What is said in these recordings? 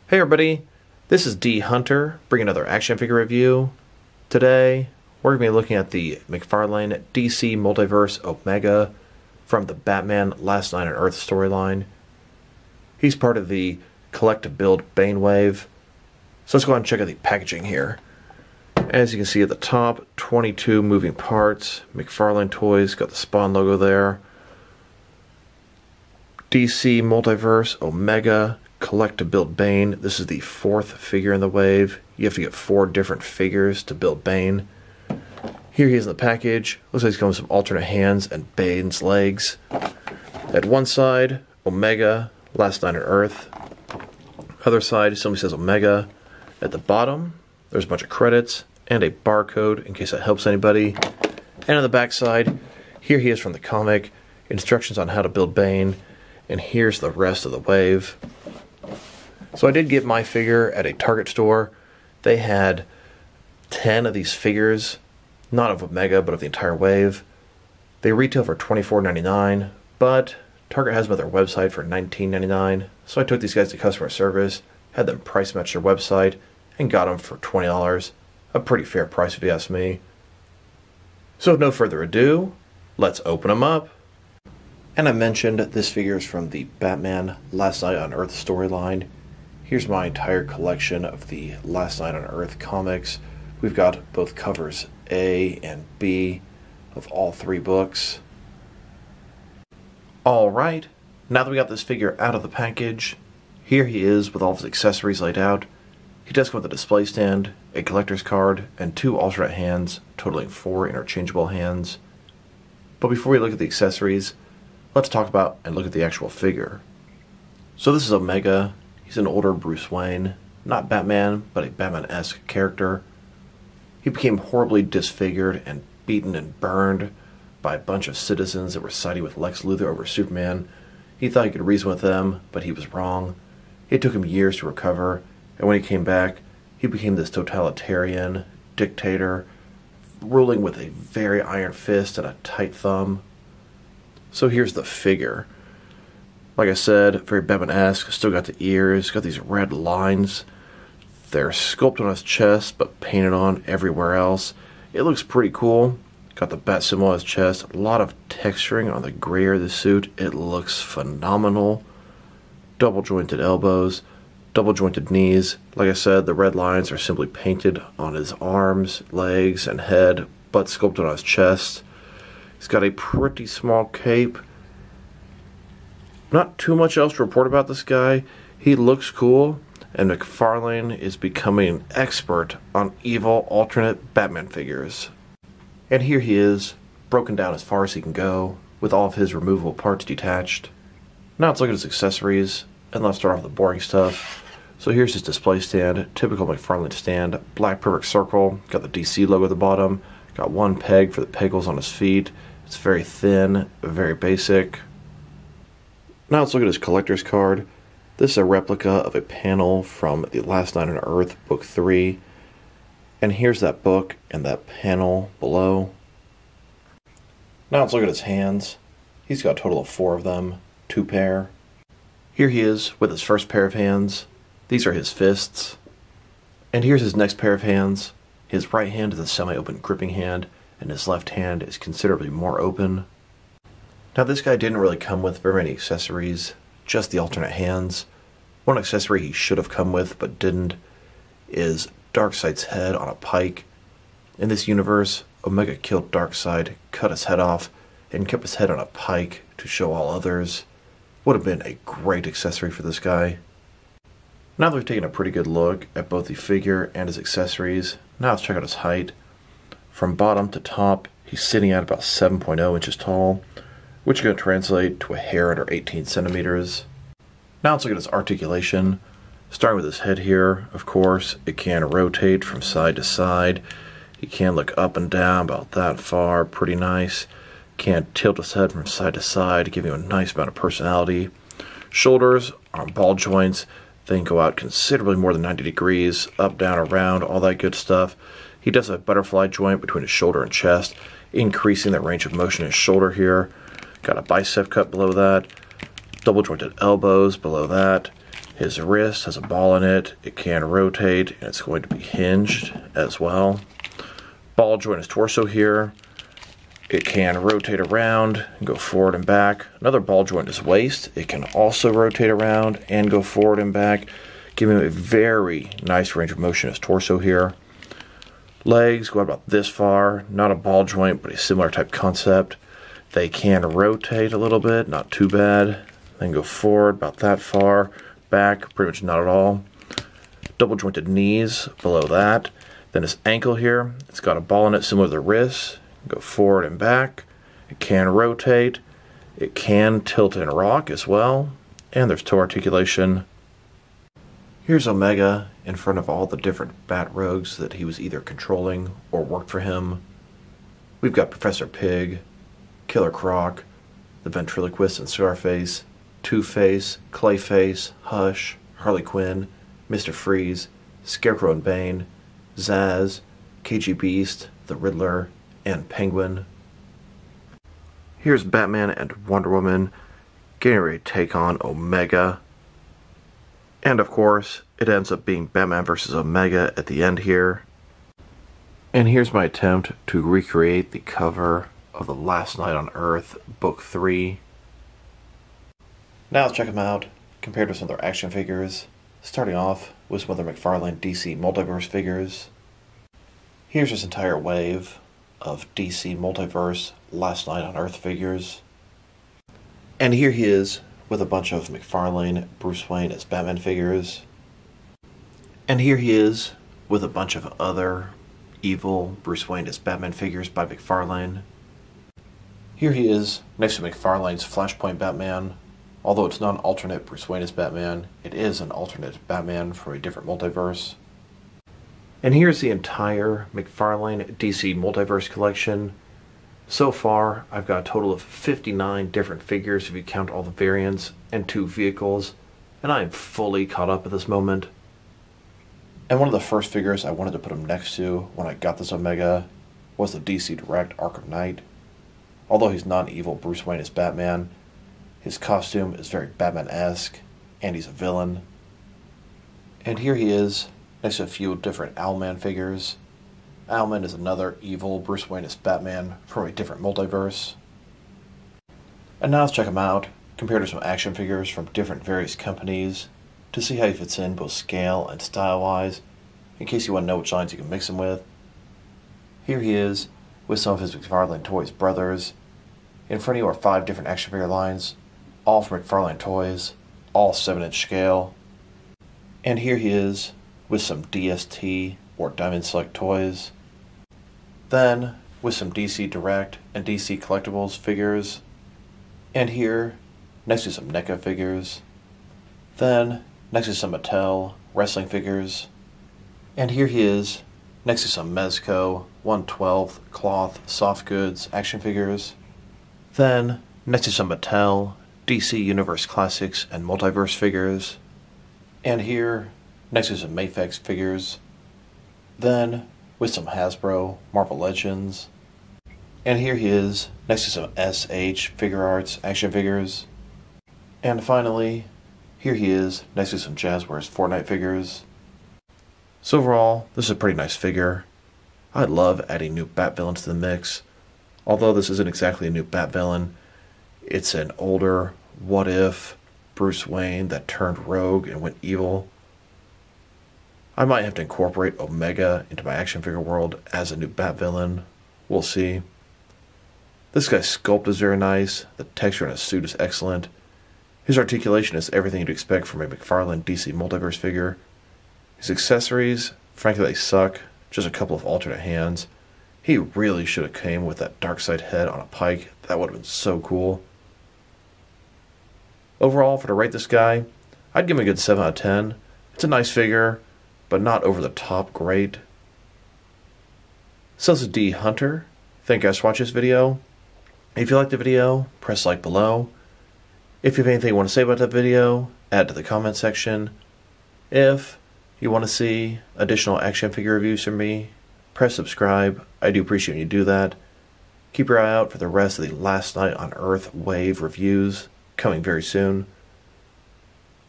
Hey everybody, this is D Hunter, bringing another action figure review. Today, we're going to be looking at the McFarlane DC Multiverse Omega from the Batman Last Night on Earth storyline. He's part of the Collect Build Bane wave. So let's go ahead and check out the packaging here. As you can see at the top, 22 moving parts. McFarlane Toys, got the Spawn logo there. DC Multiverse Omega, Collect to Build Bane. This is the fourth figure in the wave. You have to get 4 different figures to build Bane. Here he is in the package. Looks like he's coming with some alternate hands and Bane's legs. At one side, Omega, Last Night on Earth. Other side, somebody says Omega. At the bottom, there's a bunch of credits and a barcode in case that helps anybody. And on the back side, here he is from the comic. Instructions on how to build Bane. And here's the rest of the wave. So I did get my figure at a Target store. They had 10 of these figures, not of Omega, but of the entire wave. They retail for $24.99, but Target has them at their website for $19.99. So I took these guys to customer service, had them price match their website, and got them for $20. A pretty fair price if you ask me. So with no further ado, let's open them up. And I mentioned this figure is from the Batman Last Night on Earth storyline. Here's my entire collection of the Last Night on Earth comics. We've got both covers A and B of all 3 books. Alright, now that we got this figure out of the package, here he is with all of his accessories laid out. He does come with a display stand, a collector's card, and 2 alternate hands, totaling 4 interchangeable hands. But before we look at the accessories, let's talk about and look at the actual figure. So this is Omega. He's an older Bruce Wayne, not Batman, but a Batman-esque character. He became horribly disfigured and beaten and burned by a bunch of citizens that were siding with Lex Luthor over Superman. He thought he could reason with them, but he was wrong. It took him years to recover, and when he came back, he became this totalitarian dictator, ruling with a very iron fist and a tight thumb. So here's the figure. Like I said, very Batman-esque, still got the ears, got these red lines. They're sculpted on his chest, but painted on everywhere else. It looks pretty cool. Got the bat symbol on his chest, a lot of texturing on the gray area of the suit. It looks phenomenal. Double jointed elbows, double jointed knees. Like I said, the red lines are simply painted on his arms, legs, and head, but sculpted on his chest. He's got a pretty small cape. Not too much else to report about this guy. He looks cool, and McFarlane is becoming an expert on evil alternate Batman figures. And here he is, broken down as far as he can go, with all of his removable parts detached. Now let's look at his accessories, and let's start off with the boring stuff. So here's his display stand, typical McFarlane stand, black perfect circle, got the DC logo at the bottom, got 1 peg for the peg holes on his feet. It's very thin, very basic. Now let's look at his collector's card. This is a replica of a panel from the Last Night on Earth, Book 3. And here's that book and that panel below. Now let's look at his hands. He's got a total of 4 of them, 2 pair. Here he is with his first pair of hands. These are his fists. And here's his next pair of hands. His right hand is a semi-open gripping hand, and his left hand is considerably more open. Now this guy didn't really come with very many accessories, just the alternate hands. One accessory he should have come with but didn't is Darkseid's head on a pike. In this universe, Omega killed Darkseid, cut his head off, and kept his head on a pike to show all others. Would have been a great accessory for this guy. Now that we've taken a pretty good look at both the figure and his accessories, now let's check out his height. From bottom to top, he's sitting at about 7.0 inches tall, which is going to translate to a hair under 18 centimeters. Now let's look at his articulation. Starting with his head here, of course, it can rotate from side to side. He can look up and down about that far, pretty nice. Can tilt his head from side to side, giving him a nice amount of personality. Shoulders are on ball joints. They can go out considerably more than 90 degrees, up, down, around, all that good stuff. He does have a butterfly joint between his shoulder and chest, increasing the range of motion in his shoulder here. Got a bicep cut below that, double jointed elbows below that. His wrist has a ball in it. It can rotate, and it's going to be hinged as well. Ball joint his torso here. It can rotate around and go forward and back. Another ball joint his waist. It can also rotate around and go forward and back, giving him a very nice range of motion his torso here. Legs go about this far. Not a ball joint, but a similar type concept. They can rotate a little bit, not too bad. Then go forward about that far. Back, pretty much not at all. Double jointed knees below that. Then his ankle here, it's got a ball in it similar to the wrist. Go forward and back. It can rotate. It can tilt and rock as well. And there's toe articulation. Here's Omega in front of all the different bat rogues that he was either controlling or worked for him. We've got Professor Pig, Killer Croc, the Ventriloquist and Scarface, Two-Face, Clayface, Hush, Harley Quinn, Mr. Freeze, Scarecrow and Bane, Zaz, KG Beast, the Riddler, and Penguin. Here's Batman and Wonder Woman getting ready to take on Omega. And of course, it ends up being Batman vs. Omega at the end here. And here's my attempt to recreate the cover of The Last Night on Earth, Book 3. Now let's check them out, compared to some other action figures. Starting off with some other McFarlane DC Multiverse figures. Here's this entire wave of DC Multiverse Last Night on Earth figures. And here he is with a bunch of McFarlane Bruce Wayne as Batman figures. And here he is with a bunch of other evil Bruce Wayne as Batman figures by McFarlane. Here he is next to McFarlane's Flashpoint Batman. Although it's not an alternate Bruce Wayne as Batman, it is an alternate Batman from a different multiverse. And here's the entire McFarlane DC Multiverse collection. So far, I've got a total of 59 different figures if you count all the variants and 2 vehicles, and I am fully caught up at this moment. And one of the first figures I wanted to put him next to when I got this Omega was the DC Direct Arkham Knight. Although he's not an evil Bruce Wayne as Batman, his costume is very Batman-esque, and he's a villain. And here he is, next to a few different Owlman figures. Owlman is another evil Bruce Wayne as Batman from a different multiverse. And now let's check him out, compared to some action figures from different various companies, to see how he fits in both scale and style-wise, in case you want to know which lines you can mix him with. Here he is, with some of his McFarlane Toys brothers. In front of you are 5 different action figure lines, all from McFarlane Toys, all 7-inch scale. And here he is, with some DST or Diamond Select toys. Then, with some DC Direct and DC Collectibles figures. And here, next to some NECA figures. Then, next to some Mattel wrestling figures. And here he is, next to some Mezco 1/12 cloth soft goods action figures. Then, next to some Mattel DC Universe Classics and Multiverse figures. And here, next to some Mafex figures. Then, with some Hasbro Marvel Legends. And here he is, next to some SH Figure Arts action figures. And finally, here he is, next to some Jazzwares Fortnite figures. So overall, this is a pretty nice figure. I love adding new Bat villains to the mix. Although this isn't exactly a new Bat villain, it's an older what-if Bruce Wayne that turned rogue and went evil. I might have to incorporate Omega into my action figure world as a new Bat villain. We'll see. This guy's sculpt is very nice. The texture in his suit is excellent. His articulation is everything you'd expect from a McFarlane DC Multiverse figure. His accessories, frankly, they suck. Just a couple of alternate hands. He really should have came with that Darkseid head on a pike. That would have been so cool. Overall, for to rate this guy, I'd give him a good 7 out of 10. It's a nice figure, but not over the top great. So this is D Hunter. Thank you guys for watching this video. If you liked the video, press like below. If you have anything you want to say about that video, add to the comment section. If you want to see additional action figure reviews from me, press subscribe. I do appreciate when you do that. Keep your eye out for the rest of the Last Night on Earth wave reviews coming very soon.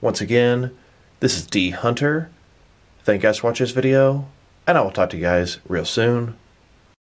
Once again, This is D Hunter. Thank you guys for watching this video, and I will talk to you guys real soon.